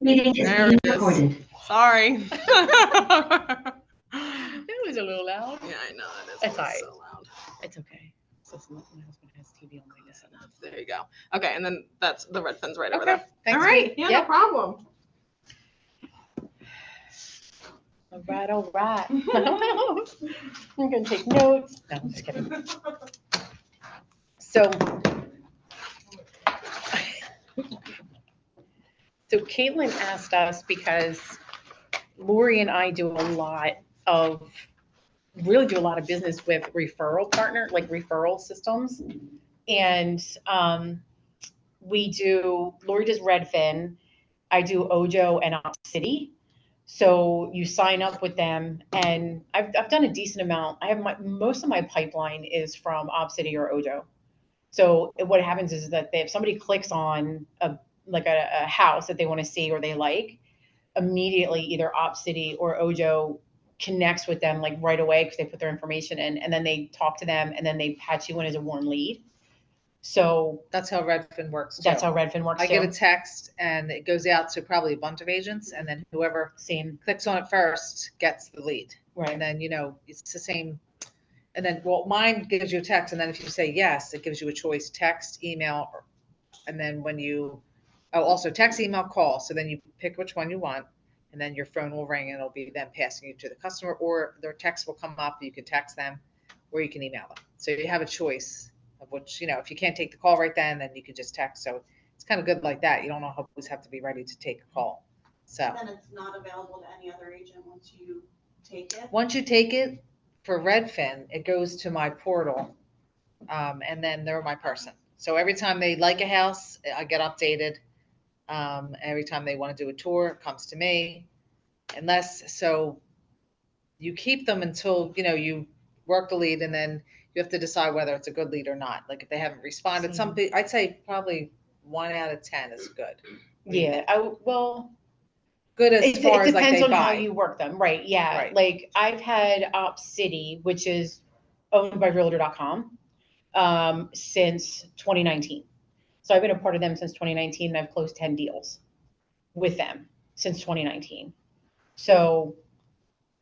Meeting is There being it is. recorded. Sorry. It was a little loud. Yeah, I know. It's It's alright. so loud. It's okay. So my husband has TV on my listen. There you go. Okay, and then that's the Redfin's right over Okay. there. Thanks, All right. Kate. Yeah, Yep. no problem. All right, all right. I'm gonna take notes. No, I'm just kidding. So Caitlin asked us because Lori and I really do a lot of business with referral partner, like referral systems. And Lori does Redfin, I do OJO and OpCity. So you sign up with them, and I've done a decent amount. I have most of my pipeline is from OpCity or OJO. So what happens is that if somebody clicks on a house that they want to see or they like, immediately either OpCity or OJO connects with them like right away because they put their information in, and then they talk to them, and then they patch you in as a warm lead. So that's how Redfin works too. That's how Redfin works I too. get a text and it goes out to probably a bunch of agents, and then whoever clicks on it first gets the lead. Right. And then, it's the same. And then, mine gives you a text, and then if you say yes, it gives you a choice: text, email, and then also text, email, call. So then you pick which one you want, and then your phone will ring, and it'll be them passing you to the customer, or their text will come up. You can text them, or you can email them. So you have a choice of which, if you can't take the call right then you can just text. So it's kind of good like that. You don't always have to be ready to take a call. So then it's not available to any other agent once you take it? Once you take it, for Redfin, it goes to my portal, and then they're my person. So every time they like a house, I get updated. Every time they want to do a tour, it comes to me. So you keep them until, you work the lead, and then you have to decide whether it's a good lead or not. Like if they haven't responded, I'd say probably 1 out of 10 is good. Yeah. Good as far as it depends on buy. how you work them. Right. Yeah. Right. Like I've had OpCity, which is owned by Realtor.com, since 2019. So I've been a part of them since 2019, and I've closed 10 deals with them since 2019. So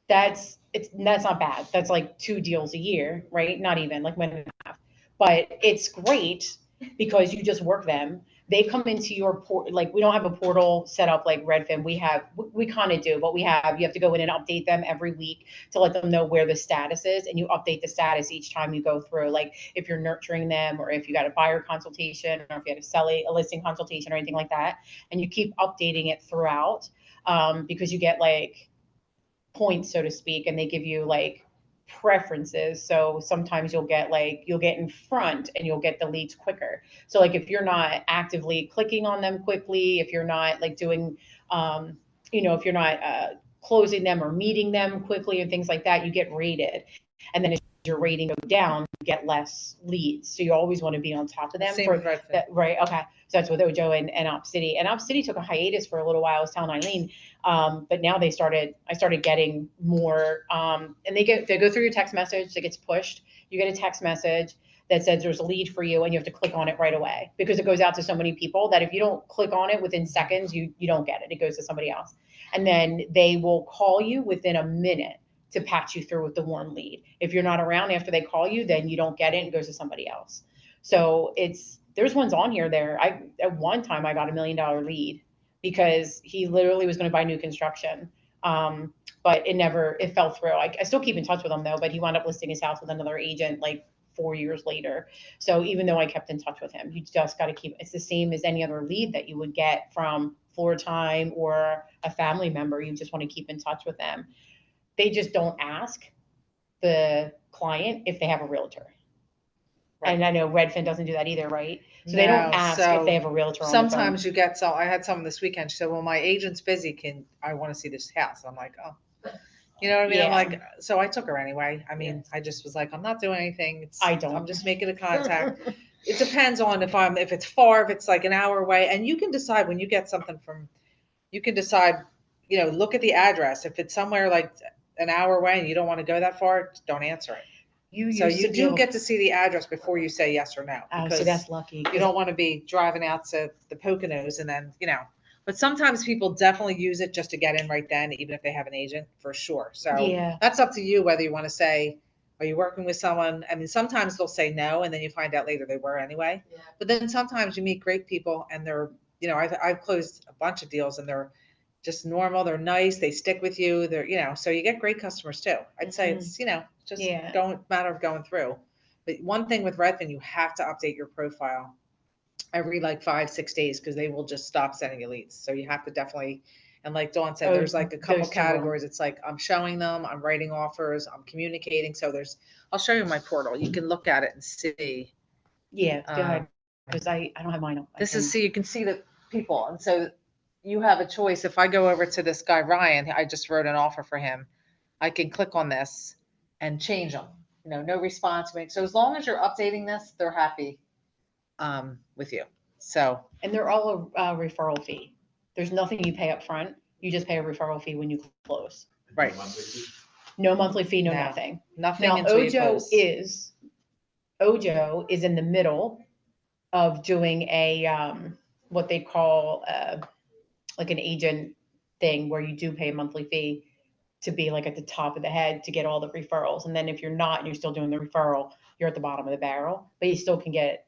that's not bad. That's like 2 deals a year, right? Not even like 1.5. But it's great because you just work them. They come into your port. Like we don't have a portal set up like Redfin. We kind of do, but you have to go in and update them every week to let them know where the status is, and you update the status each time you go through. Like if you're nurturing them, or if you got a buyer consultation, or if you had a listing consultation or anything like that, and you keep updating it throughout, because you get like points, so to speak, and they give you like preferences. So sometimes you'll get in front and you'll get the leads quicker. So like if you're not actively clicking on them quickly, if you're not like doing, if you're not closing them or meeting them quickly and things like that, you get rated. And then as your rating goes down, you get less leads. So you always want to be on top of them. Same with Redfin. Right. Okay. So that's with OJO and OpCity. And OpCity took a hiatus for a little while. I was telling Eileen, but now I started getting more, and they go through your text message. It gets pushed. You get a text message that says there's a lead for you, and you have to click on it right away, because it goes out to so many people that if you don't click on it within seconds, you don't get it. It goes to somebody else. And then they will call you within a minute to patch you through with the warm lead. If you're not around after they call you, then you don't get it and it goes to somebody else. So there's ones on here there. At one time I got $1 million lead because he literally was going to buy new construction. But it fell through. I still keep in touch with him though, but he wound up listing his house with another agent like 4 years later. So even though I kept in touch with him, you just got to it's the same as any other lead that you would get from Floor Time or a family member. You just want to keep in touch with them. They just don't ask the client if they have a realtor. Right. And I know Redfin doesn't do that either, right? So they don't ask if they have a realtor on the phone. Sometimes you get I had someone this weekend. She said, well, my agent's busy. I want to see this house. I'm like, oh. You know what I mean? Yeah. I'm like, so I took her anyway. I mean, I just was like, I'm not doing anything. I'm just making a contact. It depends on if it's far, if it's like an hour away. And you can decide when you get something look at the address. If it's somewhere like an hour away and you don't want to go that far, don't answer it. You do get to see the address before you say yes or no. Oh, so that's lucky. You don't want to be driving out to the Poconos and then, But sometimes people definitely use it just to get in right then, even if they have an agent, for sure. So Yeah. that's up to you whether you want to say, are you working with someone? I mean, sometimes they'll say no, and then you find out later they were anyway. Yeah. But then sometimes you meet great people, and they're, you know, I've closed a bunch of deals, and they're just normal. They're nice. They stick with you. They're, you know, so you get great customers too. I'd say it's, you know, just Yeah. don't matter of going through. But one thing with Redfin, you have to update your profile every like 5-6 days because they will just stop sending you leads. So you have to definitely, and like Dawn said, Oh, there's like a couple those two are- categories. It's like I'm showing them, I'm writing offers, I'm communicating. So there's, I'll show you my portal. You can look at it and see. Yeah, go ahead, Um, because I don't have mine up. I This is, can- so you can see the people. And so you have a choice. If I go over to this guy, Ryan, I just wrote an offer for him. I can click on this and change them. You know, no response. So as long as you're updating this, they're happy with you. So And they're all a referral fee. There's nothing you pay up front. You just pay a referral fee when you close. right, No monthly fee, no No. nothing. nothing Now, until you close. OJO is in the middle of doing a, what they call, like an agent thing where you do pay a monthly fee to be like at the top of the head to get all the referrals. And then if you're not, and you're still doing the referral, you're at the bottom of the barrel, but you still can get,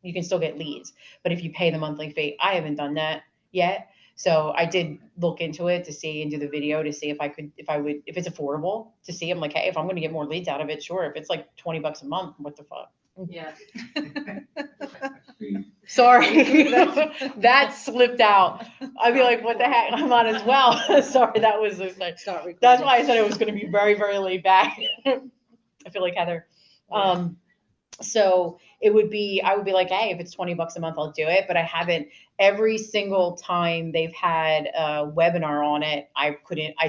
you can still get leads. But if you pay the monthly fee, I haven't done that yet. So I did look into it to see and do the video to see if I could, if I would, if it's affordable to see. I'm like, hey, if I'm going to get more leads out of it, sure. If it's like $20 a month, what the fuck? Yeah. Sorry, that slipped out. I'd be like, what the heck? I'm on as well. Sorry, that was just like, Start recording. that's why I said it was going to be very, very laid back. I feel like Heather. So it would be, I would be like, hey, if it's $20 a month, I'll do it. But I haven't, every single time they've had a webinar on it, I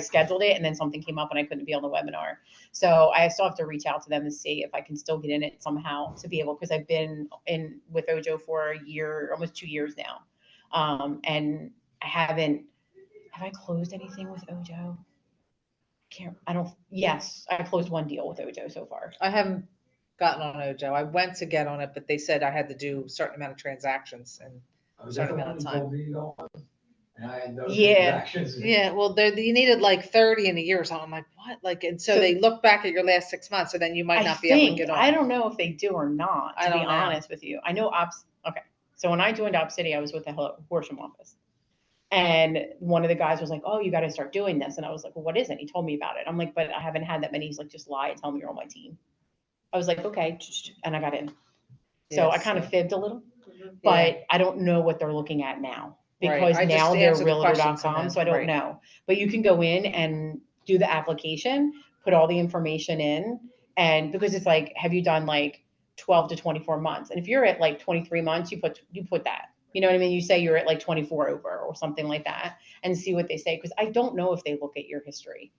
scheduled it and then something came up and I couldn't be on the webinar. So I still have to reach out to them and see if I can still get in it somehow to be able, because I've been in with OJO for a year, almost 2 years now. And I haven't, have I closed anything with OJO? Yes, I closed one deal with OJO so far. I haven't gotten on OJO. I went to get on it, but they said I had to do a certain amount of transactions and certain amount of time. Yeah. Yeah, well, you needed like 30 in a year or something. I'm like, what? Like, and so they look back at your last 6 months, so then you might not be able to get on. I don't know if they do or not, I to be don't know. honest with you. I know okay. So when I joined OpCity, I was with the Horsham office. And one of the guys was like, oh, you got to start doing this. And I was like, well, what is it? He told me about it. I'm like, but I haven't had that many. He's like, just lie and tell me you're on my team. I was like, okay. And I got in. So I Yes, kind of so- fibbed a little, Yeah. but I don't know what they're looking at now. Right. Because I just now they're answered the questions and realtor.com, then- so I don't right. know. But you can go in and do the application, put all the information in, and because it's like, have you done like 12 to 24 months? And if you're at like 23 months, you put that. You know what I mean? You say you're at like 24 over or something like that and see what they say. Because I don't know if they look at your history.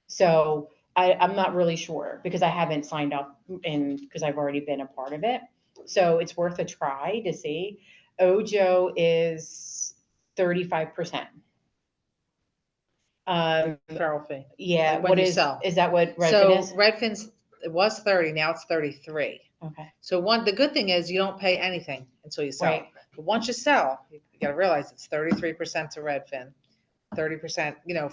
So I'm not really sure because I haven't signed up because I've already been a part of it. So it's worth a try to see. OJO is 35%. Referral fee. Yeah, Like when what you is sell. that what Redfin So is? Redfin's, it was 30, now it's 33. Okay, So the good thing is you don't pay anything until you sell. right. But once you sell, you gotta realize it's 33% to Redfin, 30%, you know,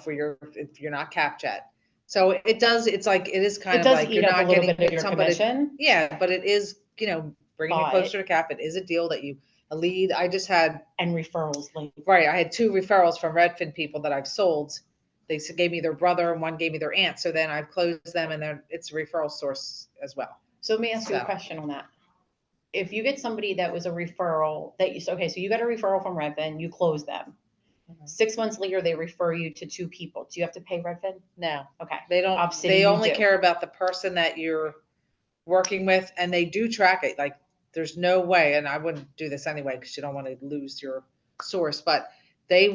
if you're not capped yet. So it's like, it is kind It of does like, eat you're up a not little getting bit of your somebody. commission. Yeah, but it is, you know, bringing you But- closer to cap. It is a deal that a lead, I just had, And referrals, like, right, I had 2 referrals from Redfin people that I've sold. They gave me their brother and one gave me their aunt. So then I've closed them and then it's a referral source as well. so let me ask you a So- question on that. If you get somebody that was a referral okay, so you got a referral from Redfin, you close them. Mhm. 6 months later, they refer you to 2 people. Do you have to pay Redfin? No, Okay. they don't, OpCity, they you only do. care about the person that you're working with and they do track it. Like there's no way, and I wouldn't do this anyway because you don't want to lose your source, but they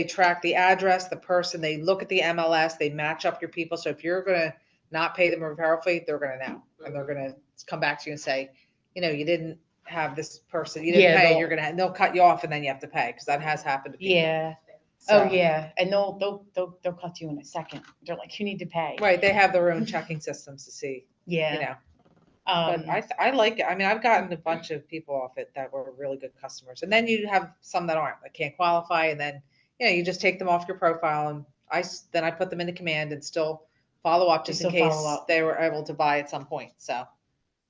track the address, the person, they look at the MLS, they match up your people. So if you're going to not pay them a referral fee, they're going to know. And they're going to come back to you and say, you know, you didn't have this person, you didn't Yeah, pay, they'll- they'll cut you off and then you have to pay because that has happened to people. Yeah. So- Oh, yeah. And they'll cut you in a second. They're like, you need to pay. Right, they have their own checking systems to see, Yeah. you know. But I like it. I mean, I've gotten a bunch of people off it that were really good customers. And then you have some that aren't, that can't qualify. And then, you just take them off your profile and then I put them into command and still follow up just in still case follow up. they were able to buy at some point. So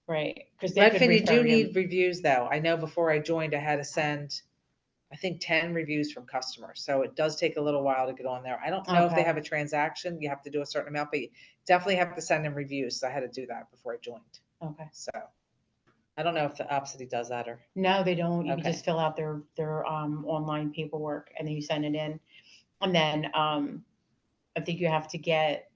Right, because they could Redfin, you do refer need reviews though. I know before I joined, I had to send, I think 10 reviews from customers. So it does take a little while to get on there. I don't know if they Okay. have a transaction. You have to do a certain amount, but you definitely have to send them reviews. So I had to do that before I joined. Okay. So I don't know if the OpCity does that or. No, they don't. You can Okay. just fill out their online paperwork and then you send it in. And then I think you have to get,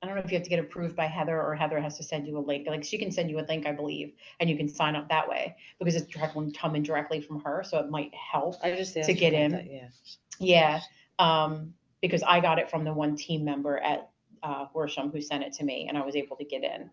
I don't know if you have to get approved by Heather or Heather has to send you a link. Like she can send you a link, I believe, and you can sign up that way because it's coming directly from her. So it might help. I just asked To get about in. that, yeah. Yeah. Because I got it from the one team member at Horsham who sent it to me and I was able to get in.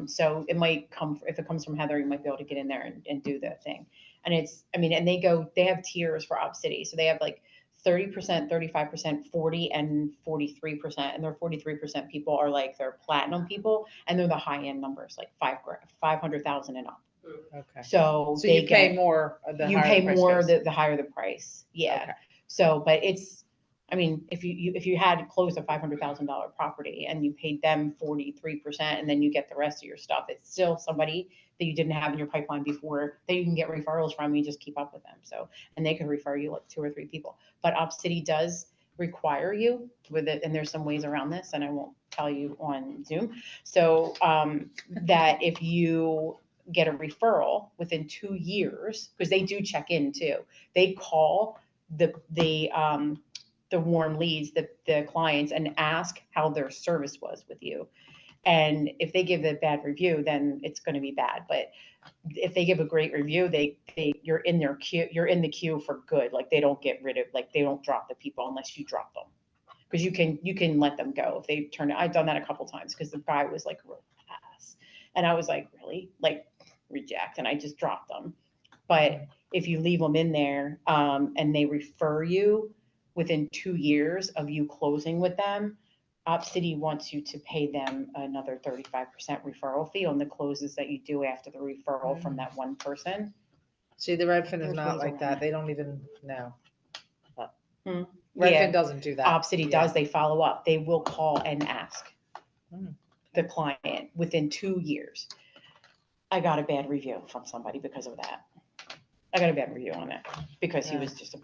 So it might come, if it comes from Heather, you might be able to get in there and do the thing. And and they have tiers for OpCity. So they have like 30%, 35%, 40 and 43%. And their 43% people are like, they're platinum people and they're the high end numbers, like 500,000 and up. Okay. So So they you pay get, more the you higher pay the price more goes. the higher the price. Yeah. Okay. So, but if you had closed a $500,000 property and you paid them 43% and then you get the rest of your stuff, it's still somebody that you didn't have in your pipeline before that you can get referrals from. You just keep up with them. So, and they can refer you like 2 or 3 people. But OpCity does require you with it, and there's some ways around this, and I won't tell you on Zoom. So that if you get a referral within 2 years, because they do check in too, they call the warm leads, the clients, and ask how their service was with you. And if they give a bad review, then it's going to be bad. But if they give a great review, you're in their queue, you're in the queue for good. Like they don't get rid of, like they don't drop the people unless you drop them. Because you can let them go if they turn it. I've done that a couple times because the guy was like real ass. And I was like, really? Like reject. And I just dropped them. But if you leave them in there and they refer you within 2 years of you closing with them, OpCity wants you to pay them another 35% referral fee on the closes that you do after the referral from that one person. See, the Redfin is There's not ways like around that. it. They don't even know. Hmm. Redfin Yeah, doesn't do that. OpCity Yeah. does. They follow up. They will call and ask Hmm. the client within 2 years. I got a bad review from somebody because of that. I got a bad review on it because he was just a,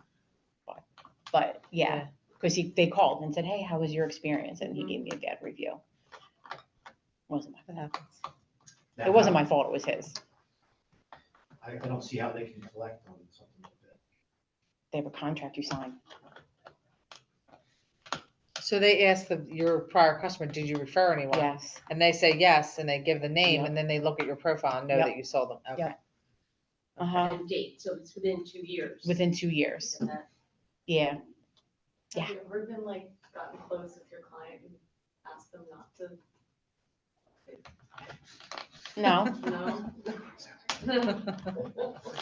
but yeah, because they called and said, hey, how was your experience? And he gave me a bad review. Wasn't my That fault. happens. It wasn't my fault. It was his. I don't see how they can collect on something like that. They have a contract you sign. So they ask your prior customer, did you refer anyone? Yes. And they say yes, and they give the name, Yep. and then they look at your profile and know Yep. that you sold them. Okay. Yep. Uh-huh. And date, so it's within 2 years. Within 2 years. Yeah. Yeah. Have you ever been like gotten close with your client and asked them not to? No. No.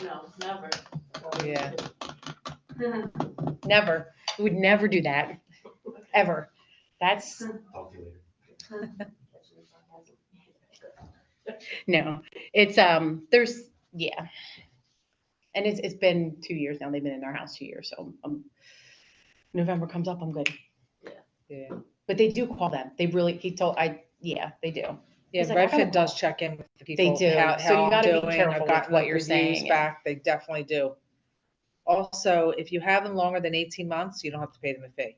No, never. Yeah. Never. We would never do that. Ever. That's Talk to you later. no. It's there's yeah. And it's been 2 years now. They've been in their house 2 years. So November comes up, I'm good. Yeah. But they do call them. They really yeah, they do. Yeah, He's like, I gotta Redfin does check in with the people. do. How, So you how I'm gotta be doing. careful I've with gotten what the you're reviews saying. back. They definitely do. Also, if you have them longer than 18 months, you don't have to pay them a fee.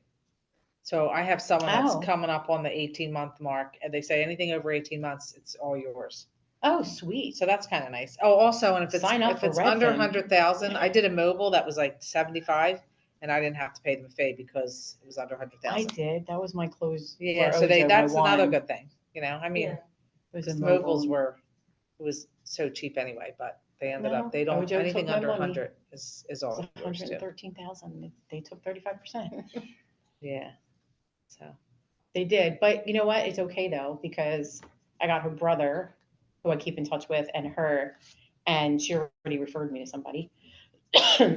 So I have someone that's Oh. coming up on the 18-month mark, and they say anything over 18 months, it's all yours. Oh, sweet. So that's kind of nice. Oh, also, and if it's Sign up for under Redfin. 100,000, I did a mobile that was like 75, and I didn't have to pay them a fee because it was under 100,000. I did. That was my close. Yeah, for so OJO, my that's another one. good thing. I mean, It was a the mobile. mobiles it was so cheap anyway, but they ended No, up, they don't, OJO anything took my under money. 100 is all It's yours too. 113,000. They took 35%. Yeah, so. They did, but you know what? It's okay though because I got her brother, who I keep in touch with, and her, and she already referred me to somebody.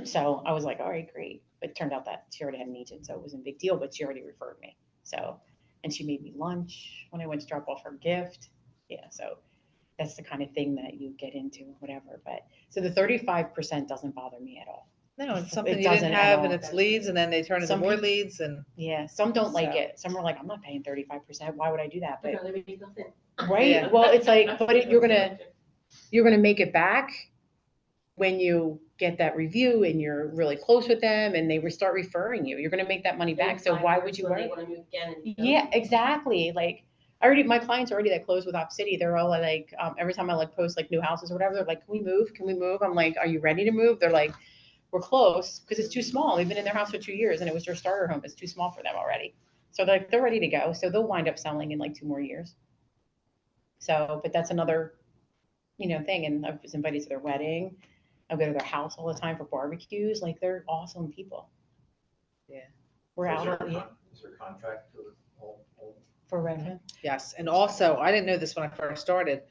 So I was like, all right, great. But it turned out that she already had an agent, so it wasn't a big deal. But she already referred me. So, and she made me lunch when I went to drop off her gift. Yeah, so that's the kind of thing that you get into, whatever. But so the 35% doesn't bother me at all. No, it's It something you doesn't didn't at have all. and it's leads and then they turn into Some more people- leads and. Yeah, some don't like So- it. Some are like, I'm not paying 35%. Why would I do that? I'd But rather make nothing. right, Yeah. well, it's like, but you're gonna make it back when you get that review and you're really close with them and they start referring you. You're gonna make that money back. So why would you When worry? they wanna move again and. Yeah, exactly. Like my clients already that close with OpCity, they're all like, every time I like post like new houses or whatever, they're like, can we move? Can we move? I'm like, are you ready to move? They're like, we're close because it's too small. They've been in their house for 2 years and it was their starter home. It's too small for them already. So they're ready to go. So they'll wind up selling in like 2 more years. So, but that's another, thing. And I was invited to their wedding. I go to their house all the time for barbecues. Like they're awesome people. Yeah. We're Is out there of is there a contract to all? for Redfin. Yes, and also, I didn't know this when I first started.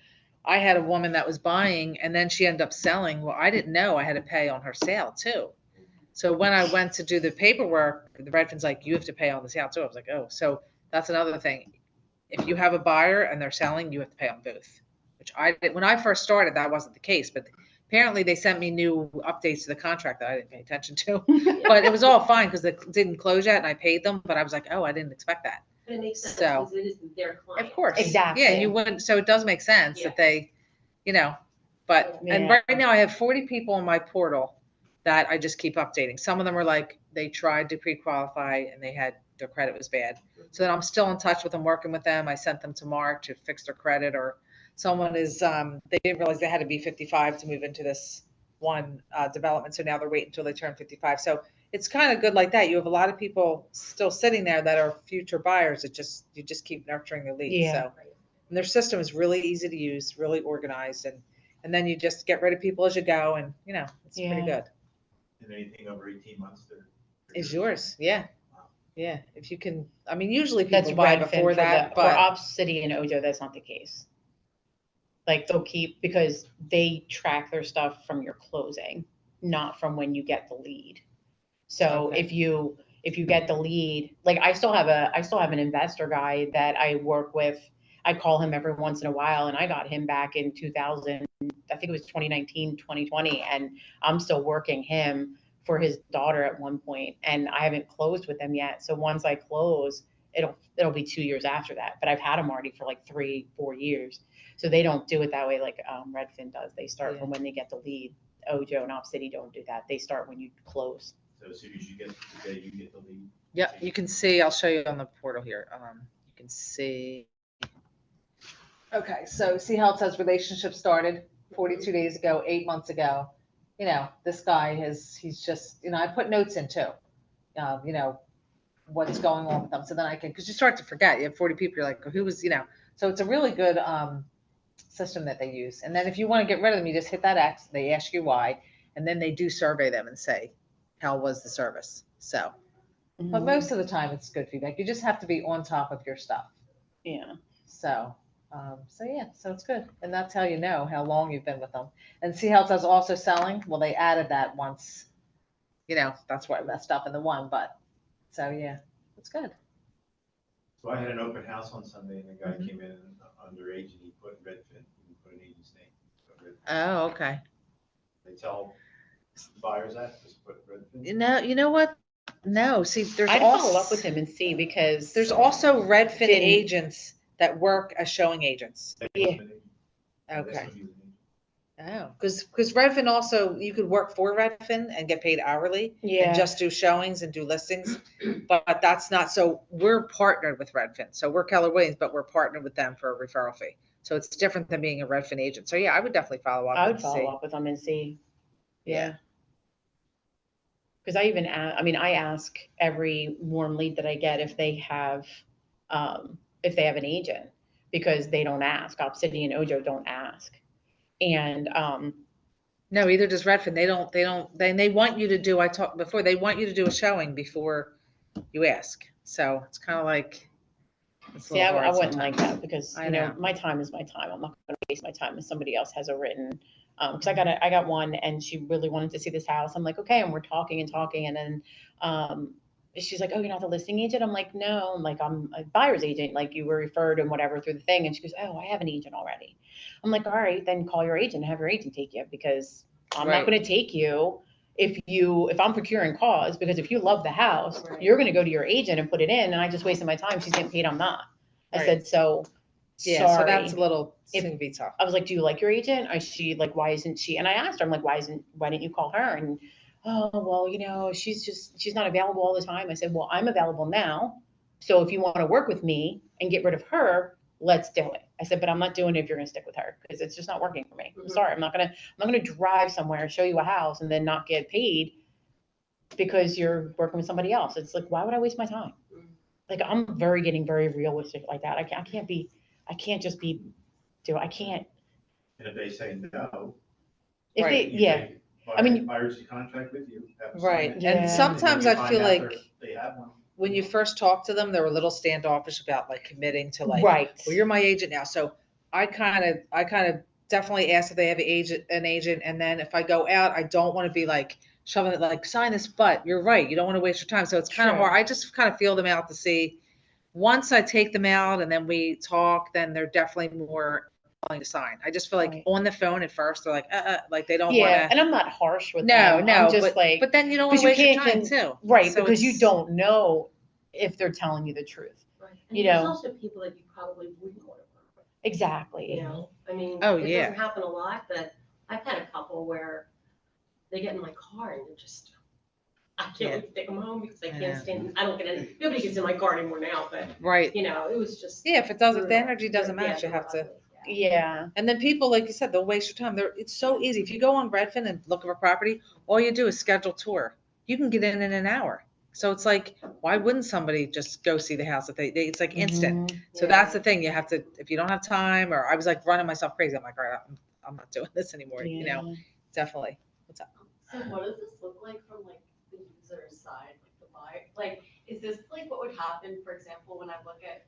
I had a woman that was buying and then she ended up selling. Well, I didn't know I had to pay on her sale too. So when I went to do the paperwork, the Redfin's like, you have to pay on the sale too. I was like, oh, so that's another thing. If you have a buyer and they're selling, you have to pay on both, which I did. When I first started, that wasn't the case, but apparently they sent me new updates to the contract that I didn't pay attention to. But it was all fine because it didn't close yet and I paid them, but I was like, oh, I didn't expect that. But it makes sense, So- because it is their client. Of course. Exactly. Yeah, you wouldn't, so it does make sense Yeah. that they, but, and Yeah. right now I have 40 people on my portal that I just keep updating. Some of them are like, they tried to pre-qualify and their credit was bad. So then I'm still in touch with them, working with them. I sent them to Mark to fix their credit, or someone is, they didn't realize they had to be 55 to move into this one development. So now they're waiting until they turn 55. So it's kind of good like that. You have a lot of people still sitting there that are future buyers. You just keep nurturing the leads. Yeah. So, and their system is really easy to use, really organized, and then you just get rid of people as you go, and it's pretty Yeah. good. And anything over 18 months, they're Is yours? Yeah, Wow. yeah. If you can, I mean, usually That's people buy Redfin before that, but for OpCity and OJO, that's not the case. Like they'll keep, because they track their stuff from your closing, not from when you get the lead. So Okay. if you get the lead, like I still have an investor guy that I work with. I call him every once in a while, and I got him back in 2000, I think it was 2019, 2020, and I'm still working him for his daughter at one point, and I haven't closed with him yet. So once I close, it'll be 2 years after that. But I've had him already for like 3-4 years. So they don't do it that way like Redfin does. They start Yeah. from when they get the lead. OJO and OpCity don't do that. They start when you close. So as soon as you get the day, you get the lead. yeah, you can see. I'll show you on the portal here. You can see. Okay, so see how it says relationship started 42 days ago, 8 months ago. This guy he's just, I put notes in too. What's going on with them. So then I can, because you start to forget. You have 40 people, you're like, who was, so it's a really good system that they use. And then if you want to get rid of them, you just hit that X, they ask you why, and then they do survey them and say, how was the service? So, but most of the time it's good feedback. You just have to be on top of your stuff. Yeah. So it's good. And that's how you know how long you've been with them. And see how it says also selling? Well, they added that once, that's where I messed up in the one, but, so yeah, it's good. So I had an open house on Sunday and the guy Mhm. came in underage and he put Redfin, he put an agent's name. Put Redfin. Oh, okay. They tell buyers that, just put Redfin. You know what? No, see, I'd follow up with him and see, because There's also Redfin Didn't- agents that work as showing agents. Yeah. Okay. Oh, because Redfin also, you could work for Redfin and get paid hourly yeah. and just do showings and do listings, but that's not, so we're partnered with Redfin. So we're Keller Williams, but we're partnered with them for a referral fee. So it's different than being a Redfin agent. So yeah, I would definitely follow up I would and follow see. up with them and see. Yeah. Because I ask every warm lead that I get if they have an agent, because they don't ask. OpCity and OJO don't ask. And No, either does Redfin. They want you to do, I talked before, they want you to do a showing before you ask. So it's kind of like, it's a see, I little hard wouldn't like sometimes. that, because I know. my time is my time. I'm not going to waste my time if somebody else has a written. Because I got one and she really wanted to see this house. I'm like, okay, and we're talking and talking, and then she's like, oh, you're not the listing agent? I'm like, no, I'm like, I'm a buyer's agent. Like you were referred and whatever through the thing. And she goes, oh, I have an agent already. I'm like, all right, then call your agent and have your agent take you, because I'm Right. not going to take you if I'm procuring cause, because if you love the house, Right. you're going to go to your agent and put it in. And I just wasted my time. She's getting paid. I'm not. I Right. said, so Yeah, sorry. so that's a little, If- can be tough. I was like, do you like your agent? Is she like, why isn't she? And I asked her, I'm like, why didn't you call her? And, oh, well, she's not available all the time. I said, well, I'm available now. So if you want to work with me and get rid of her, let's do it. I said, but I'm not doing it if you're going to stick with her, because it's just not working for me. I'm Mhm. sorry. I'm not going to drive somewhere, show you a house and then not get paid because you're working with somebody else. It's like, why would I waste my time? Mhm. Like, I'm getting very realistic like that. I can't just be, I can't. And if they say no. If Right. they, yeah, I mean- Buyer's contract with you. have them Right. sign it, Yeah. And sometimes then I you feel find out like they have one. when you first talk to them, they're a little standoffish about like committing to like, right. well, you're my agent now. So I kind of definitely ask if they have an agent. And then if I go out, I don't want to be like shoving it, like sign this, but you're right. You don't want to waste your time. So it's kind of True. hard. I just kind of feel them out to see, once I take them out and then we talk, then they're definitely more willing to sign. I just feel like Right. on the phone at first, they're like they don't Yeah, want to. and I'm not harsh with No, them. no, I'm just like, but then you don't want because to you waste your time can't too. right, So because you it's- don't know if they're telling you the truth. Right. And You there's know. also people that you probably wouldn't want to work with, Exactly. you know? I mean, Oh, it yeah. doesn't happen a lot, but I've had a couple where they get in my car and they're just, I can't Yeah. wait to take them home because I I know. can't stand, I don't get any, nobody gets in my car anymore now, but, Right. you know, it was just. Yeah, if the brutal. energy doesn't Yeah, match, you have to. ugly, yeah. Yeah. And then people, like you said, they'll waste your time. It's so easy. If you go on Redfin and look for a property, all you do is schedule a tour. You can get in an hour. So it's like, why wouldn't somebody just go see the house? If it's like instant. Mhm. So Yeah. that's the thing. You have to, if you don't have time, or I was like running myself crazy. I'm like, all right, I'm not doing this anymore. You know, definitely. What's up? So what does this look like from like the user's side, like the buyer? Like, is this like what would happen, for example, when I look at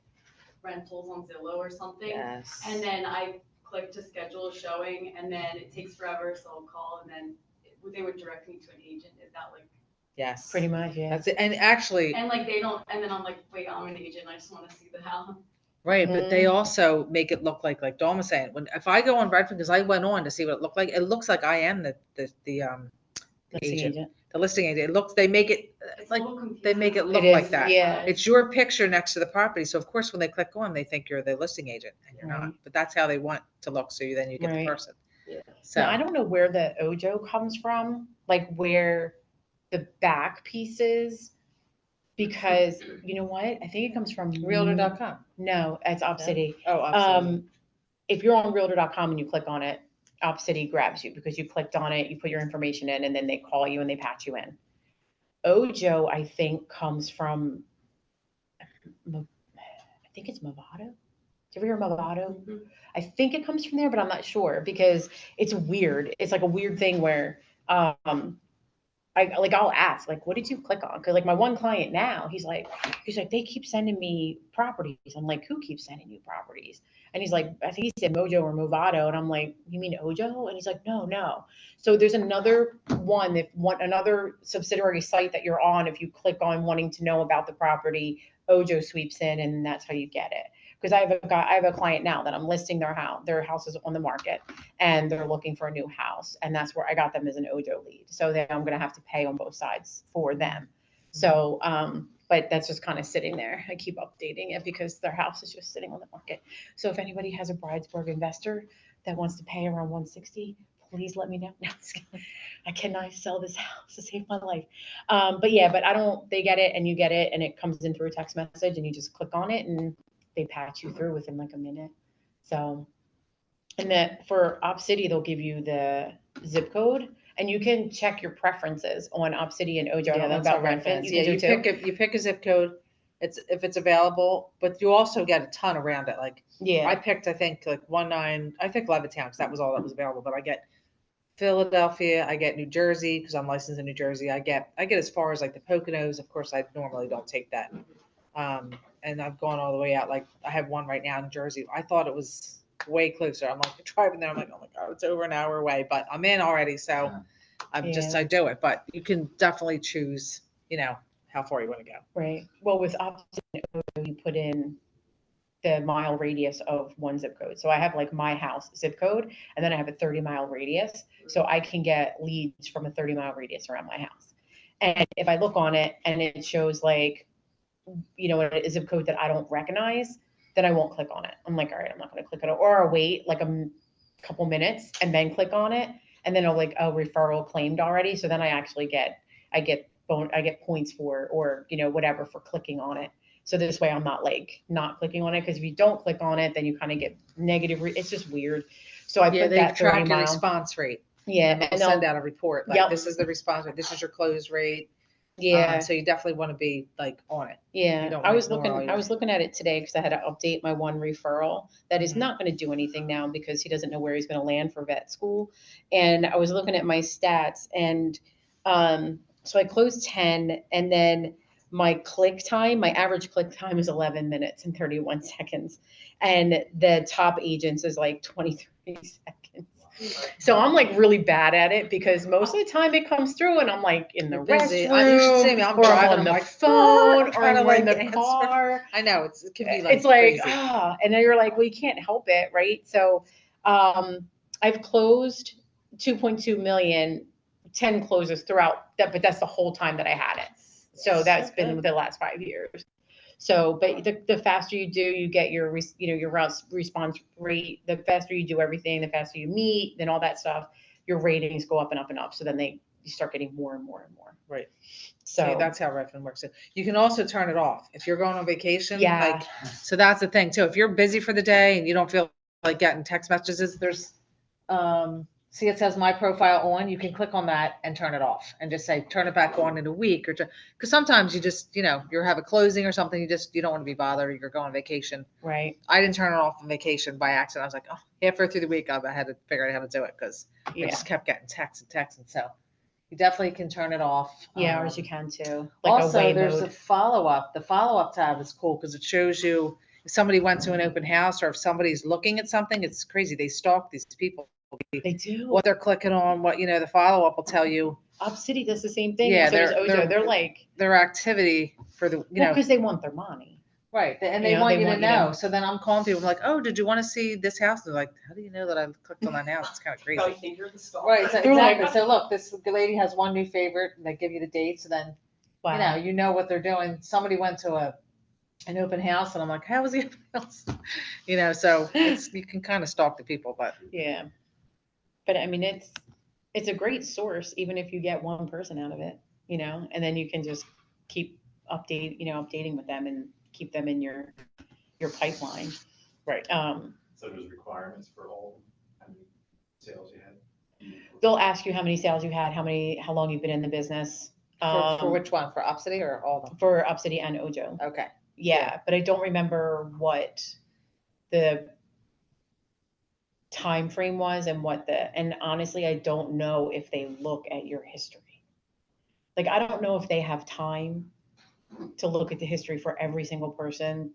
rentals on Zillow or something? Yes. And then I click to schedule a showing and then it takes forever, so I'll call and then they would direct me to an agent. Is that like, Yes. Pretty much, yeah. That's it. And actually, and like they don't, and then I'm like, wait, I'm an agent, I just wanna see the house. right, but they also make it look like Dawn was saying, if I go on Redfin, because I went on to see what it looked like, it looks like I am the Listing agent, the listing agent. It looks, they make it It's a like, little confusing. they make it look It like is, that. yeah. It's your picture next to the property. So of course, when they click on, they think you're the listing agent and you're not, Right. but that's how they want to look. So then you get the Right. person. Yeah. So Now, I don't know where the OJO comes from, like where the back piece is, because you know what? I think it comes from realtor.com. No, it's OpCity. Oh, absolutely. If you're on realtor.com and you click on it, OpCity grabs you because you clicked on it, you put your information in, and then they call you and they patch you in. OJO, I think, comes from, I think it's Movado. Did you ever hear of Movado? Mhm. I think it comes from there, but I'm not sure because it's weird. It's like a weird thing where I'll ask, like, what did you click on? Because like my one client now, he's like, they keep sending me properties. I'm like, who keeps sending you properties? And he's like, I think he said Mojo or Movado. And I'm like, you mean OJO? And he's like, no. So there's another another subsidiary site that you're on. If you click on wanting to know about the property, OJO sweeps in and that's how you get it. Because I have a client now that I'm listing their house. Their house is on the market and they're looking for a new house. And that's where I got them as an OJO lead. So then I'm going to have to pay on both sides for them. So, but that's just kind of sitting there. I keep updating it because their house is just sitting on the market. So if anybody has a Bridesburg investor that wants to pay around 160, please let me know. No, I'm just kidding. I cannot sell this house to save my life. But yeah, they get it and you get it and it comes in through a text message and you just click on it and they patch you through within like a minute. So, and that for OpCity, they'll give you the zip code and you can check your preferences on OpCity and OJO. I don't know about Redfin. Yeah, you pick a zip code. If it's available, but you also get a ton around it. Like I picked, I think like I picked Levittown because that was all that was available. But I get Philadelphia, I get New Jersey because I'm licensed in New Jersey. I get as far as like the Poconos. Of course, I normally don't take that. And I've gone all the way out. Like I have one right now in Jersey. I thought it was way closer. I'm like driving there. I'm like, oh my God, it's over an hour away, but I'm in already. So I do it. But you can definitely choose, how far you want to go. Right. Well, with OpCity, you put in the mile radius of one zip code. So I have like my house zip code, and then I have a 30-mile radius. So I can get leads from a 30-mile radius around my house. And if I look on it and it shows like, a zip code that I don't recognize, then I won't click on it. I'm like, all right, I'm not going to click on it. Or I'll wait like a couple minutes and then click on it. And then I'll like, oh, referral claimed already. So then I actually get points for, or, whatever for clicking on it. So this way I'm not clicking on it. Cause if you don't click on it, then you kind of get negative. It's just weird. So I put They that 30 track your mile. response rate. Yeah. And they'll And send out a report, like, Yep. this is the response rate, this is your close rate. yeah. So you definitely want to be like on it. You Yeah, don't I wanna was ignore looking, all I your- was looking at it today because I had to update my one referral that is Mhm. not going to do anything now because he doesn't know where he's going to land for vet school. And I was looking at my stats and so I closed 10 and then my average click time is 11 minutes and 31 seconds. And the top agents is like 23 seconds. So I'm like really bad at it because most of the time it comes through and I'm like in the You're busy. restroom, You should see me. I'm or I'm driving, on I'm the like, phone, or trying to, I'm in like, the answer. car. I know it can be like It's like, crazy. and then you're like, well, you can't help it, right? So I've closed 2.2 million, 10 closes throughout that, but that's the whole time that I had it. So that's been the last 5 years. So, but the faster you do, you get your, your response rate. The faster you do everything, the faster you meet, then all that stuff, your ratings go up and up and up. So then you start getting more and more and more. Right. So See, that's how Redfin works. You can also turn it off if you're going on vacation. Yeah. So that's the thing too. If you're busy for the day and you don't feel like getting text messages, there's, see, it says my profile on. You can click on that and turn it off and just say turn it back on in a week or because sometimes you just, you have a closing or something. You don't want to be bothered. You're going on vacation. right. I didn't turn it off on vacation by accident. I was like, oh, halfway through the week, I had to figure out how to do it because I Yeah. just kept getting texts. And so you definitely can turn it off. Yeah, or you can too. Like Also, away there's mode. a follow-up. The follow-up tab is cool because it shows you if somebody went to an open house or if somebody's looking at something. It's crazy. They stalk these people. They do. What they're clicking on, the follow-up will tell you OpCity does the same thing. Yeah, So does they're- OJO. They're like, their activity for the, because they want their money. right. And they You know, want they you to want you to- know. So then I'm calling people I'm like, oh, did you want to see this house? They're like, how do you know that I clicked on that house? It's kind of crazy. Probably think you're the star. Right, so They're like- exactly. So look, this lady has one new favorite, and they give you the dates, and then Wow. you know what they're doing. Somebody went to an open house, and I'm like, how was the open house? So you can kind of stalk the people, but Yeah. But I mean, it's a great source, even if you get one person out of it, and then you can just keep updating with them and keep them in your pipeline. Right. So there's requirements for all, how many sales you had? They'll ask you how many sales you had, how long you've been in the business. for which one? For OpCity or all of them? For OpCity and OJO. Okay. Yeah, but I don't remember what the time frame was and honestly, I don't know if they look at your history. Like, I don't know if they have time to look at the history for every single person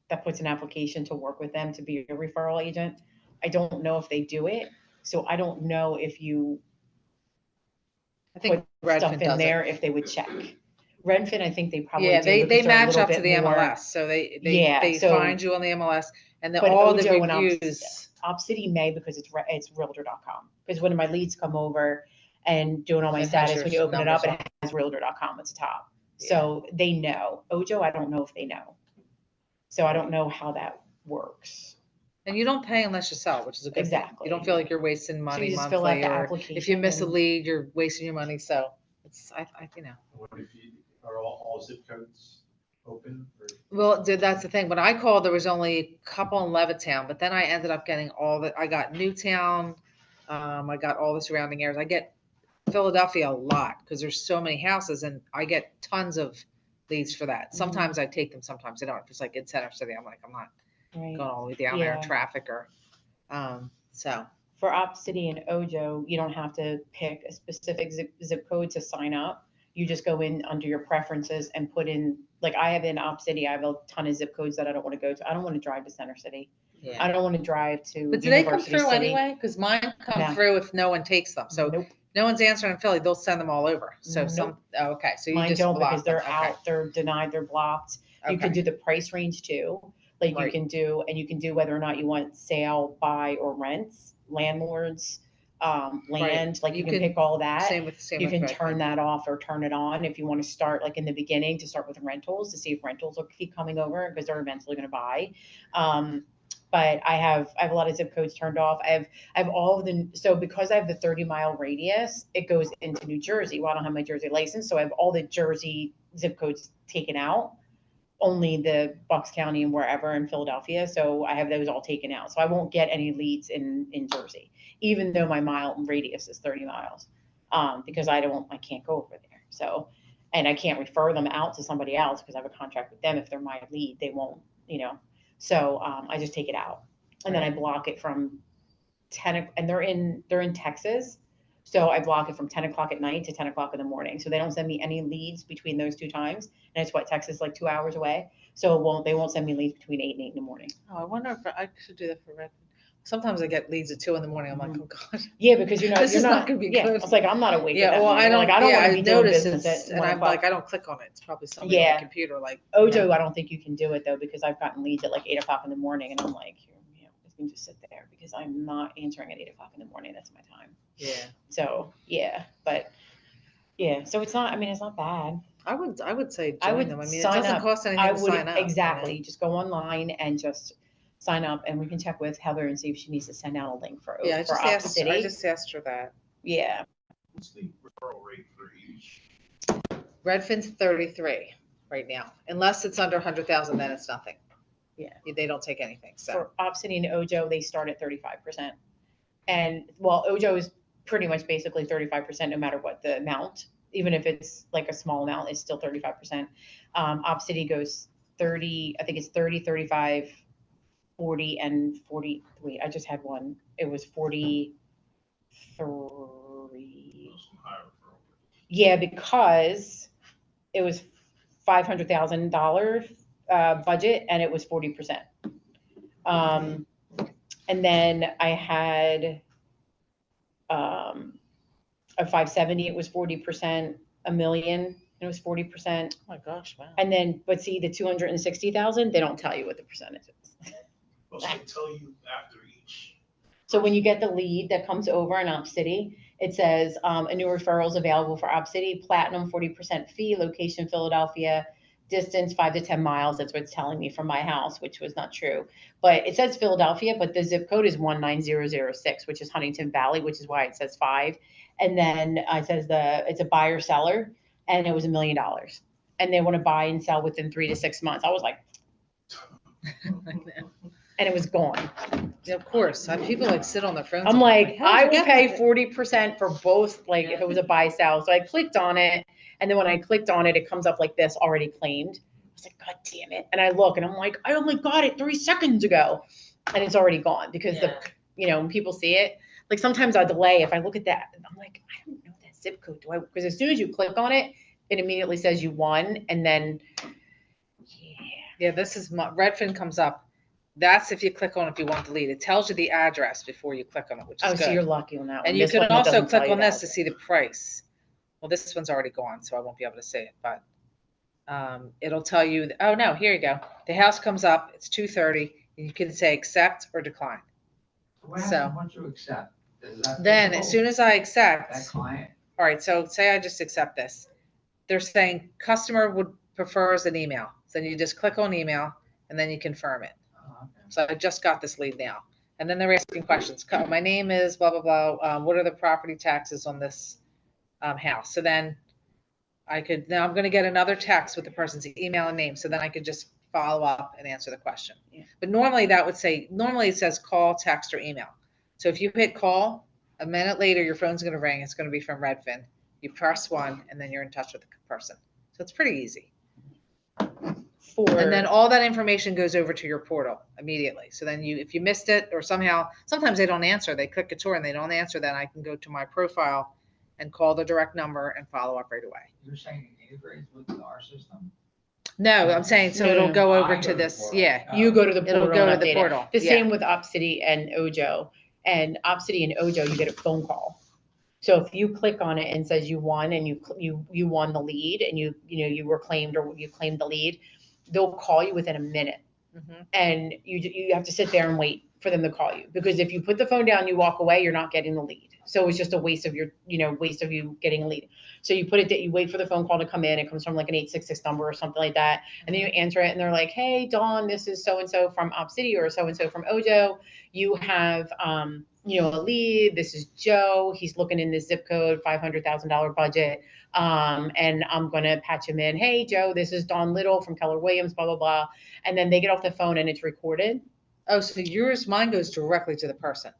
that puts an application to work with them to be a referral agent. I don't know if they do it. So I don't know if you I think put stuff Redfin in does there, it. if they would check. Redfin, I think they probably Yeah, do. they because they're a match little up to bit the more- MLS, so Yeah, they so- find you on the MLS, and then But all the OJO and reviews. OpCity may because it's realtor.com. Because when my leads come over and doing all my It has status, your when you open it up, numbers it has realtor.com at the top. So they know. OJO, I don't know if they know. So I don't know how that works. And you don't pay unless you sell, which is a good thing. Exactly. You don't feel like you're wasting So money you just fill out monthly, the or application. if you miss a and- lead, you're wasting your money. So it's, What if are all zip codes open? Well, that's the thing. When I called, there was only a couple in Levittown, but then I ended up getting I got Newtown, I got all the surrounding areas. I get Philadelphia a lot because there's so many houses, and I get tons of leads for that. Mm-hmm. Sometimes I take them, sometimes I don't. If it's like in Center City, I'm like, I'm not Right. going all the way down there in Yeah. traffic so. For OpCity and OJO, you don't have to pick a specific zip code to sign up. You just go in under your preferences and put in, like I have in OpCity, I have a ton of zip codes that I don't want to go to. I don't want to drive to Center City. Yeah. I don't want to drive to But do they come University through City. anyway? Because mine come No. through if no one takes them. So Nope. no one's answering in Philly, they'll send them all over. So Nope. some, oh, okay, so you Mine just don't block because them. they're Okay. out, they're denied, they're blocked. You can Okay. do the price range too. Like you Right. can do, and you can do whether or not you want sale, buy, or rents, landlords, land, like you can pick all that. Same with You can Redfin. turn that off or turn it on if you want to start like in the beginning to start with rentals to see if rentals will keep coming over because they're eventually going to buy. But I have a lot of zip codes turned off. I have all of the, so because I have the 30-mile radius, it goes into New Jersey. Well, I don't have my Jersey license, so I have all the Jersey zip codes taken out. Only the Bucks County and wherever in Philadelphia. So I have those all taken out. So I won't get any leads in Jersey, even though my mile radius is 30 miles. Because I can't go over there. So, and I can't refer them out to somebody else because I have a contract with them. If they're my lead, they won't, So I just take it out, and then I block it from 10, and they're in Texas. So I block it from 10 o'clock at night to 10 o'clock in the morning. So they don't send me any leads between those two times. And it's Texas, like 2 hours away. So they won't send me leads between 8 and 8 in the morning. Oh, I wonder if I should do that for Redfin. Sometimes I get leads at 2 in the morning. I'm like, oh God. Yeah, because This you're is not gonna be yeah, good. It's like, I'm not awake. Yeah, at that well, morning. I don't, Like, I don't yeah, want to I be doing noticed business it's, at and 1 I'm o'clock. like, I don't click on it. It's probably somebody on Yeah. the computer, like. OJO, I don't think you can do it though, because I've gotten leads at like 8 o'clock in the morning, and I'm like, you can just sit there because I'm not answering at 8 o'clock in the morning. That's my time. Yeah. So yeah, but yeah, so it's not bad. I would say I join would them. I mean, it sign doesn't up. cost anything I to would sign up. exactly just go online and just sign up, and we can check with Heather and see if she needs to send out a link for Yeah, I for I OpCity. just asked her that. Yeah, What's the referral rate for each? Redfin's 33 right now, unless it's under 100,000, then it's nothing. Yeah. They don't take anything, so. for OpCity and OJO, they start at 35%, and well, OJO is pretty much basically 35% no matter what the amount. Even if it's like a small amount, it's still 35%. OpCity goes 30, I think it's 30, 35, 40, and 40. Wait, I just had one. It was 43. Some higher referral rates. Yeah, because it was $500,000 budget, and it was 40%. And then I had a 570, it was 40%, a million, it was 40%. Oh my gosh, wow. And then, but see, the 260,000, they don't tell you what the percentage is. Well, so they tell you after each. So when you get the lead that comes over in OpCity, it says a new referral is available for OpCity, platinum 40% fee, location Philadelphia, distance 5 to 10 miles. That's what it's telling me from my house, which was not true. But it says Philadelphia, but the zip code is 19006, which is Huntington Valley, which is why it says 5. And then it says it's a buyer seller, and it was $1 million. And they want to buy and sell within 3 to 6 months. I was like, and it was gone. Yeah, of course. People like sit on their phones. I'm like, how did I you will get pay that? 40% for both, like if it was a buy sell. So I clicked on it, and then when I clicked on it, it comes up like this, already claimed. I was like, God damn it. And I look and I'm like, I only got it 3 seconds ago. And it's already gone because when people see it, like sometimes I delay if I look at that, I'm like, I don't know that zip code. Do I? Because as soon as you click on it, it immediately says you won. And then, Yeah, this is Redfin comes up. That's if you click on it, if you want the lead. It tells you the address before you click on it, which is good. so you're lucky on that one. And you This can one, it also doesn't tell click you on the this to see the price. Well, this one's already gone, so I won't be able to see it, but it'll tell you, oh no, here you go. The house comes up, it's 230, and you can say accept or decline. What So- happens once you accept? Does that Then go as soon as I accept, that client? all right, so say I just accept this. They're saying customer would prefers an email. So then you just click on email and then you confirm it. Okay. So I just got this lead now. And then they're asking questions. My name is blah, blah, blah. What are the property taxes on this house? So then now I'm going to get another text with the person's email and name. So then I could just follow up and answer the question. Yeah. But normally it says call, text, or email. So if you hit call, a minute later, your phone's going to ring. It's going to be from Redfin. You press 1 and then you're in touch with the person. So it's pretty easy. And then all that information goes over to your portal immediately. So then if you missed it or sometimes they don't answer, they click a tour and they don't answer, then I can go to my profile and call the direct number and follow up right away. You're saying it integrates with our system? No, I'm saying, so No, it'll no, go I over go to to the this. portal. Yeah. you go to the portal. It'll go and to the update it. portal. The Yeah. same with OpCity and OJO. And OpCity and OJO, you get a phone call. So if you click on it and says you won and you won the lead and you were claimed or you claimed the lead, they'll call you within a minute. Mhm. And you have to sit there and wait for them to call you, because if you put the phone down, you walk away, you're not getting the lead. So it's just a waste of waste of you getting a lead. So you you wait for the phone call to come in. It comes from like an 866 number or something like that. And then you answer it and they're like, hey, Dawn, this is so-and-so from OpCity or so-and-so from OJO. You have, a lead. This is Joe. He's looking in this zip code, $500,000 budget. And I'm going to patch him in. Hey, Joe, this is Dawn Little from Keller Williams, blah, blah, blah. And then they get off the phone and it's recorded. Oh, so mine goes directly to the person.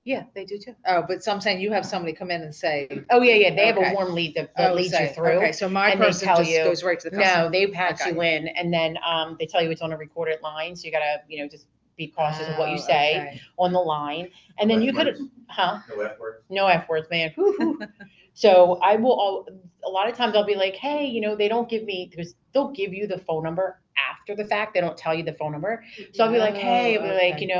Yeah, they do too. Oh, but so I'm saying you have somebody come in and say, Oh, yeah. They have Okay. a warm lead that leads you say, through. okay, so my and they person tell just you- goes right to the customer. No, they patch Okay. you in and then they tell you it's on a recorded line. So you got to, just be cautious of what you Oh, say okay. on the line. And then you could, huh? No F words. No F words, man. Whew. So a lot of times I'll be like, hey, they don't give me, because they'll give you the phone number after the fact. They don't tell you the phone number. So I'll be like, hey, I'll be like, okay.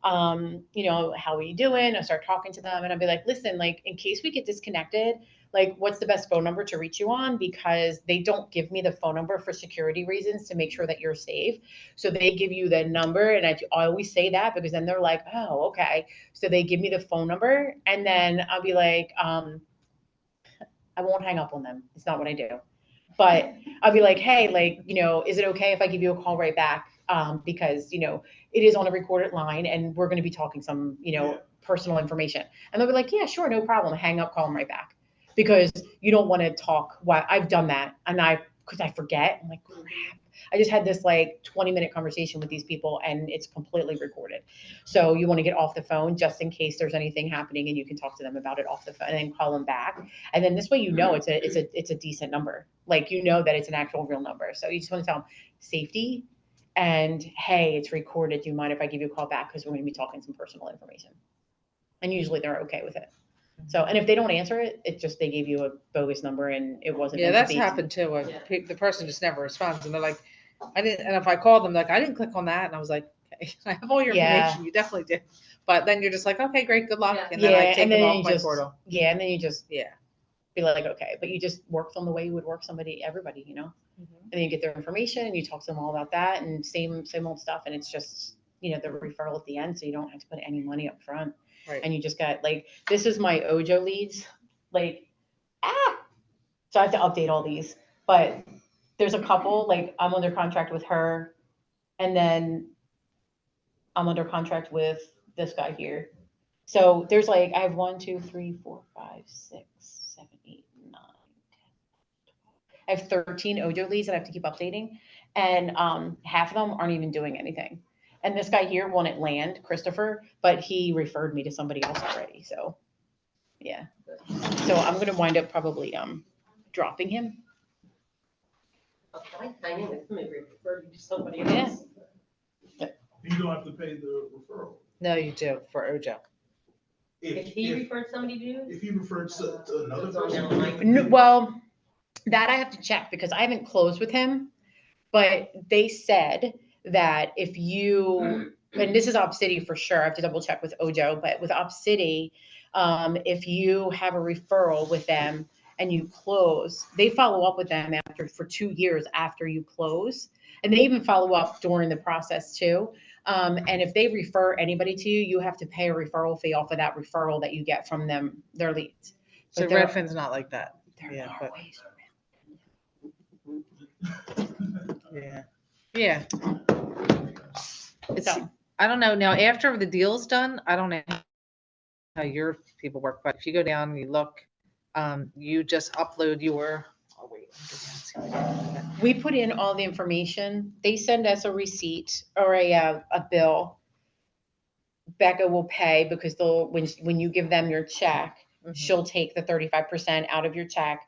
how are you doing? I start talking to them and I'll be like, listen, like in case we get disconnected, like what's the best phone number to reach you on? Because they don't give me the phone number for security reasons to make sure that you're safe. So they give you the number and I always say that because then they're like, oh, okay. So they give me the phone number and then I'll be like, I won't hang up on them. It's not what I do. But I'll be like, hey, like, is it okay if I give you a call right back? Because, it is on a recorded line and we're going to be talking some, personal information. And they'll be like, yeah, sure, no problem. Hang up, call them right back. Because you don't want to talk. Well, I've done that. And because I forget, I'm like, crap. I just had this like 20-minute conversation with these people and it's completely recorded. So you want to get off the phone just in case there's anything happening and you can talk to them about it off the phone and then call them back. And then this way, it's a decent number. Like, that it's an actual real number. So you just want to tell them safety and hey, it's recorded. Do you mind if I give you a call back? Because we're going to be talking some personal information. And usually they're okay with it. So, and if they don't answer it, it's just they gave you a bogus number and it wasn't. Yeah, meant to that's be. happened too. Yeah. The person just never responds and they're like, I didn't, and if I called them, like, I didn't click on that. And I was like, okay, I have all your Yeah. information. You definitely did. But then you're just like, okay, great, good luck. Yeah. And then I Yeah, take and them then off you my just portal. Yeah, and then you just Yeah. be like, okay, but you just work them the way you would work everybody, And then you get their information and you talk to them all about that and same old stuff. And it's just, the referral at the end. So you don't have to put any money up front. Right. And you just got like, this is my OJO leads. Like, so I have to update all these, but there's a couple, like I'm under contract with her and then I'm under contract with this guy here. So there's like, I have 1, 2, 3, 4, 5, 6, 7, 8, 9, 10, 12. I have 13 OJO leads that I have to keep updating. And half of them aren't even doing anything. And this guy here won at land, Christopher, but he referred me to somebody else already. So yeah. So I'm going to wind up probably dropping him. Okay, I know, maybe refer you to somebody Yeah. else. You don't have to pay the referral. No, you do for OJO. If he referred somebody to you? If he referred to another It's on person. there, like- No, well, that I have to check because I haven't closed with him, but they said that if you, and this is OpCity for sure, I have to double check with OJO, but with OpCity, if you have a referral with them and you close, they follow up with them for 2 years after you close. And they even follow up during the process too. And if they refer anybody to you, you have to pay a referral fee off of that referral that you get from them, their leads. So But there- Redfin's not like that. There Yeah, are but- ways. Yeah. Yeah. It's, So, I don't know. Now, after the deal's done, I don't know how your people work, but if you go down and you look, you just upload your, oh wait, let me go down and see what I can do. we put in all the information. They send us a receipt or a bill. Becca will pay because when you give them your check, Mhm. she'll take the 35% out of your check,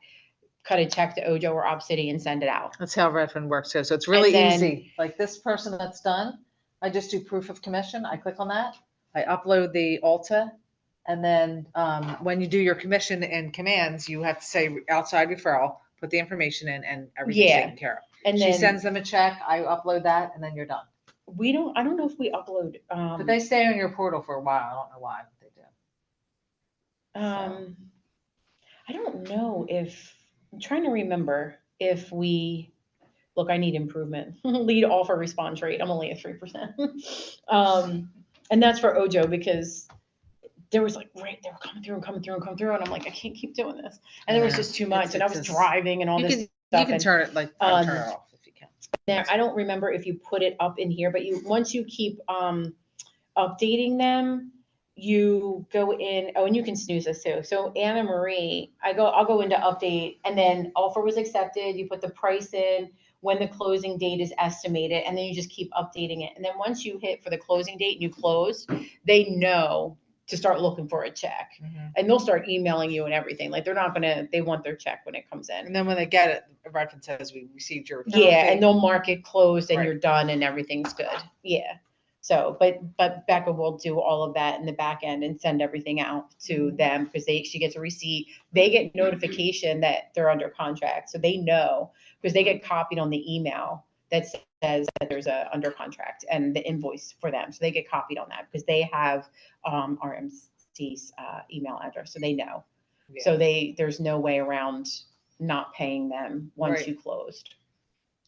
cut a check to OJO or OpCity and send it out. That's how Redfin works too. So it's really And then- easy. Like this person that's done, I just do proof of commission. I click on that. I upload the Alta. And then when you do your commission and commands, you have to say outside referral, put the information in and everything's Yeah. taken care of. And She then sends them a check, I upload that, and then you're done. I don't know if we upload, But they stay on your portal for a while. I don't know why, but they do. I don't know if, I'm trying to remember if we, look, I need improvement. Lead offer response rate, I'm only at 3%. And that's for OJO because there was like, right, they were coming through and coming through and coming through. And I'm like, I can't keep doing this. And there was Yeah. just too much. And I was It's driving and all You this can, you stuff. can And turn it, like, probably turn it off if you can. there, I don't remember if you put it up in here, but once you keep updating them, you go in, oh, and you can snooze this too. So Anna Marie, I'll go into update, and then offer was accepted, you put the price in, when the closing date is estimated, and then you just keep updating it. And then once you hit for the closing date and you close, they know to start looking for a check. Mhm. And they'll start emailing you and everything. Like, they want their check when it comes in. And then when they get it, Redfin says, we received your return Yeah, fee. and they'll mark it closed and Right. you're done and everything's good. Yeah. So, but Becca will do all of that in the back end and send everything out to them because she gets a receipt. They get notification that they're under contract. So they know because they get copied on the email that says that there's a under contract and the invoice for them. So they get copied on that because they have RMC's email address. So they know. Yeah. So there's no way around not paying them once Right. you closed.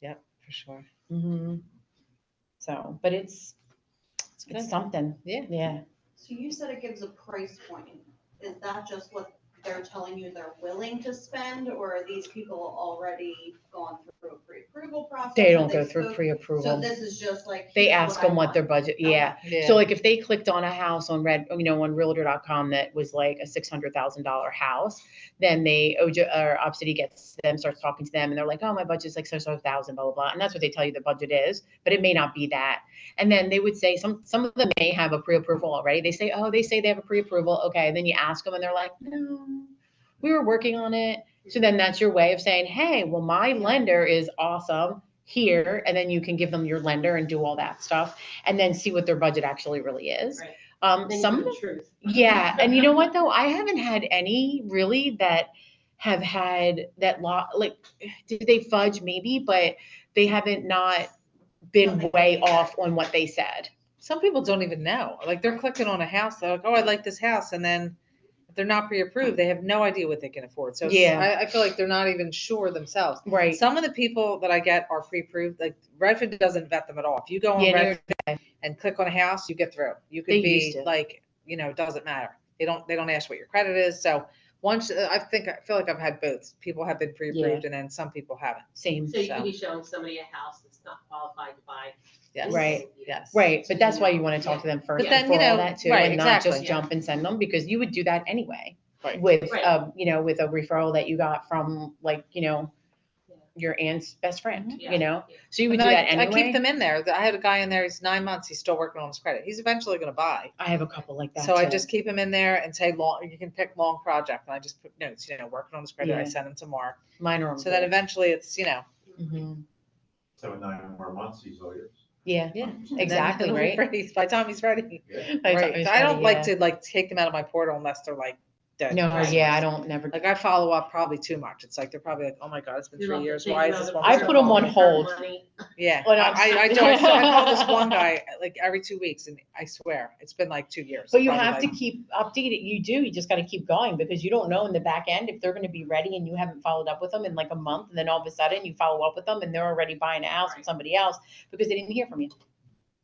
Yep, for sure. Mm-hmm. So, but it's good. something. Yeah. Yeah. So you said it gives a price point. Is that just what they're telling you they're willing to spend, or are these people already gone through a pre-approval process? They Have don't go through So pre-approval. this is just like. They here's ask I them what want. their budget, yeah. Yeah. So like if they clicked on a house on on Realtor.com that was like a $600,000 house, then OJO or OpCity starts talking to them and they're like, oh, my budget's like $600,000, blah, blah, blah. And that's what they tell you the budget is, but it may not be that. And then they would say, some of them may have a pre-approval already. They say they have a pre-approval. Okay. And then you ask them and they're like, no, we were working on it. So then that's your way of saying, hey, well, my lender is awesome here. And then you can give them your lender and do all that stuff and then see what their budget actually really is. Right. Then you Some know of them, the truth. yeah. And you know what though? I haven't had any really that have had that like, did they fudge maybe, but they haven't not been way off on what they said. Some people don't even know. Like, they're clicking on a house, they're like, oh, I like this house. And then if they're not pre-approved, they have no idea what they can afford. So Yeah. I feel like they're not even sure themselves. Right. Some of the people that I get are pre-approved. Like, Redfin doesn't vet them at all. If you go on Yeah, Redfin and click on a house, you get through. You could They be used to. like, it doesn't matter. They don't ask what your credit is. So once I feel like I've had both. People have been pre-approved and then some people haven't. Same. So you could be showing somebody a house that's not qualified to buy. Yes. Right. Yes. Right, but that's why you want to talk to them first But then, before all that too, right, and not exactly. just jump and send them, because you would do that anyway. Right. With, Right. with a referral that you got from your aunt's best friend, Yeah. so you would And do then that I anyway. keep them in there. I had a guy in there, he's 9 months, he's still working on his credit. He's eventually going to buy. I have a couple like that So I too. just keep him in there and say you can pick long project. And I just put notes, working on his credit. I Yeah. send him to Mark. Mine are on So that hold. eventually it's, Mhm. So in 9 more months, he's all yours. Yeah, yeah. exactly, And then right? he'll be ready. By the time he's ready. Yeah. By the time Right. it's I don't ready, like yeah. to take them out of my portal unless they're like dead. No, Right. yeah, I don't never. Like, I follow up probably too much. It's like, they're probably like, oh my God, it's been 3 years. Why is this one? I still put 'em on calling? hold. Yeah, Well, no, I do. I call this one guy like every 2 weeks, and I swear it's been like 2 years. But you Probably have like- to keep updated. You just got to keep going, because you don't know in the back end if they're going to be ready and you haven't followed up with them in like a month, and then all of a sudden you follow up with them and they're already buying a house with somebody else because they didn't hear from you.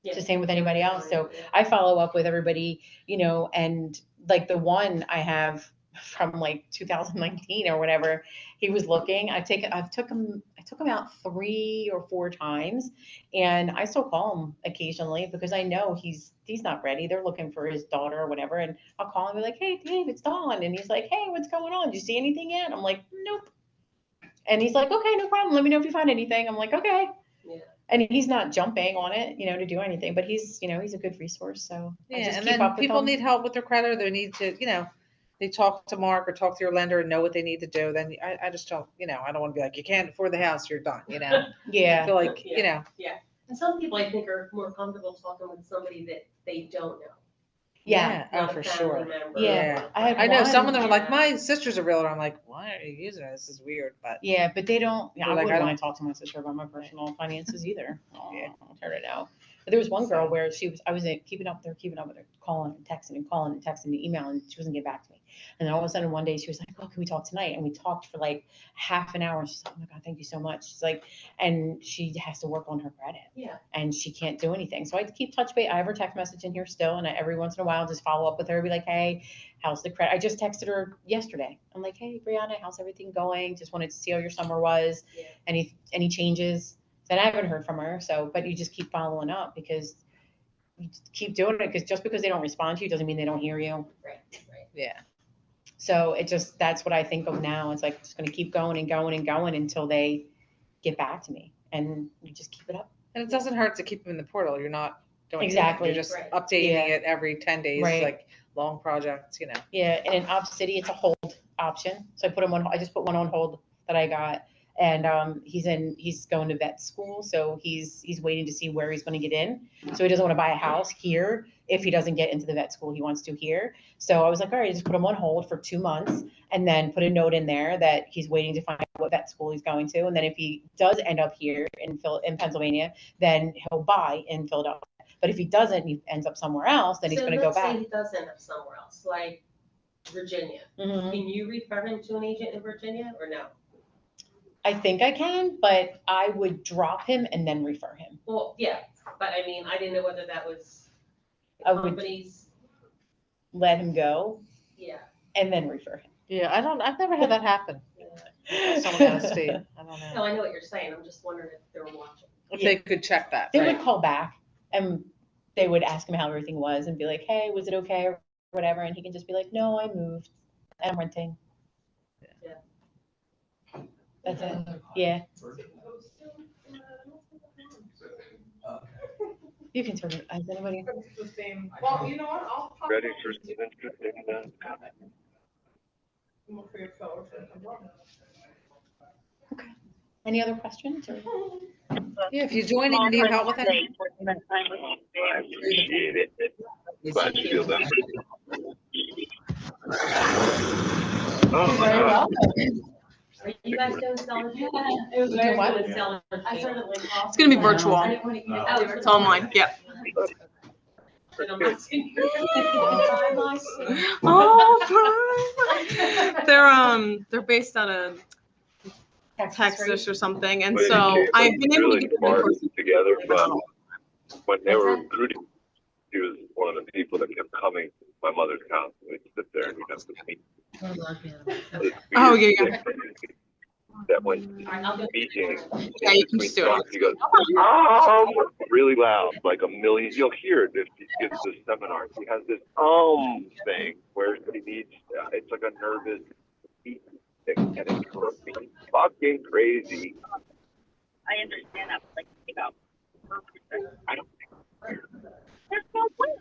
It's the same with anybody else. So I follow up with everybody, and like the one I have from like 2019 or whatever, he was looking. I took him out 3 or 4 times, and I still call him occasionally because I know he's not ready. They're looking for his daughter or whatever, and I'll call him and be like, hey Dave, it's Dawn, and he's like, hey, what's going on? Did you see anything yet? I'm like, nope. And he's like, okay, no problem. Let me know if you find anything. I'm like, okay. Yeah. And he's not jumping on it, to do anything, but he's a good resource. So I Yeah, just and keep then up with people them. need help with their credit, or they need to, they talk to Mark or talk to your lender and know what they need to do. Then I just don't, I don't want to be like, you can't afford the house, you're done, I Yeah. feel like, Yeah. And some people I think are more comfortable talking with somebody that they don't know. Yeah. Oh, Not a for family sure. member. Yeah. I know one- some of them are like, Yeah. my sister's a realtor. I'm like, why are you using it? This is weird, but Yeah, but they don't. Yeah, They're I like, wouldn't I want to talk to my sister about my personal finances either. Yeah. I don't care to know. But there was one girl So- where I was keeping up with her, calling and texting and emailing, and she wasn't getting back to me. And then all of a sudden one day she was like, oh, can we talk tonight? And we talked for like half an hour. She's like, oh my God, thank you so much. She's like, and she has to work on her credit. Yeah. And she can't do anything. So I keep touch base. I have her text message in here still. And every once in a while, just follow up with her, be like, hey, how's the credit? I just texted her yesterday. I'm like, hey, Brianna, how's everything going? Just wanted to see how your summer was. Yeah. Any changes? Then I haven't heard from her. So, but you just keep following up because you just keep doing it, because just because they don't respond to you doesn't mean they don't hear you. Right, right. Yeah. So it just, that's what I think of now. It's like, just going to keep going and going and going until they get back to me, and you just keep it up. And it doesn't hurt to keep them in the portal. You're not doing anything. Exactly. You're just Right. updating Yeah. it every 10 days, Right. like long projects, you know. Yeah. And in OpCity, it's a hold option. So I put him on, I just put one on hold that I got. And he's going to vet school. So he's waiting to see where he's going to get in. So he doesn't want to buy a house here if he doesn't get into the vet school he wants to here. So I was like, all right, just put him on hold for 2 months and then put a note in there that he's waiting to find out what vet school he's going to. And then if he does end up here in Pennsylvania, then he'll buy in Philadelphia. But if he doesn't, he ends up somewhere else, then he's going to go So let's back. say he does end up somewhere else, like Virginia. Mhm. Can you refer him to an agent in Virginia or no? I think I can, but I would drop him and then refer him. Well, yeah, but I mean, I didn't know whether that was I would companies, let him go yeah. and then refer him. Yeah, I've never had that happen. Yeah. Someone out of state. I don't No, know. I know what you're saying, I'm just wondering if they're watching. If they could check that. They right? would call back and they would ask him how everything was and be like, hey, was it okay or whatever? And he can just be like, no, I moved and I'm renting. Yeah. That's it. Yeah, you can turn it. Has anybody? The same. Well, you know what, I'll. talk Ready about for this. some interesting, I'm gonna create a color for it. Any other questions? Or? Yeah, if you join and you need help with it. I appreciate it. Glad you feel that. You're very welcome. Are you guys doing sellers? It was very good. Doing sellers? I started like. It's gonna be virtual. I didn't want to eat it. Oh, It's online, yep. And I'm not seeing you. Oh, they're based out of Texas or something, and But it so became, I've like, been able to really get them smart in together, but when they were What's that? recruiting, he was one of the people that kept coming to my mother's house. We'd sit there and we'd have to meet. Oh, yeah, yeah. That when Alright, I'll do meeting, Yeah, you can just do it. he goes, really loud, like a million. You'll hear it if he gives this seminar. He has this thing where he needs. It's like a nervous beat thing, and it's fucking crazy. I understand that, but like, you know, I don't think there's no way.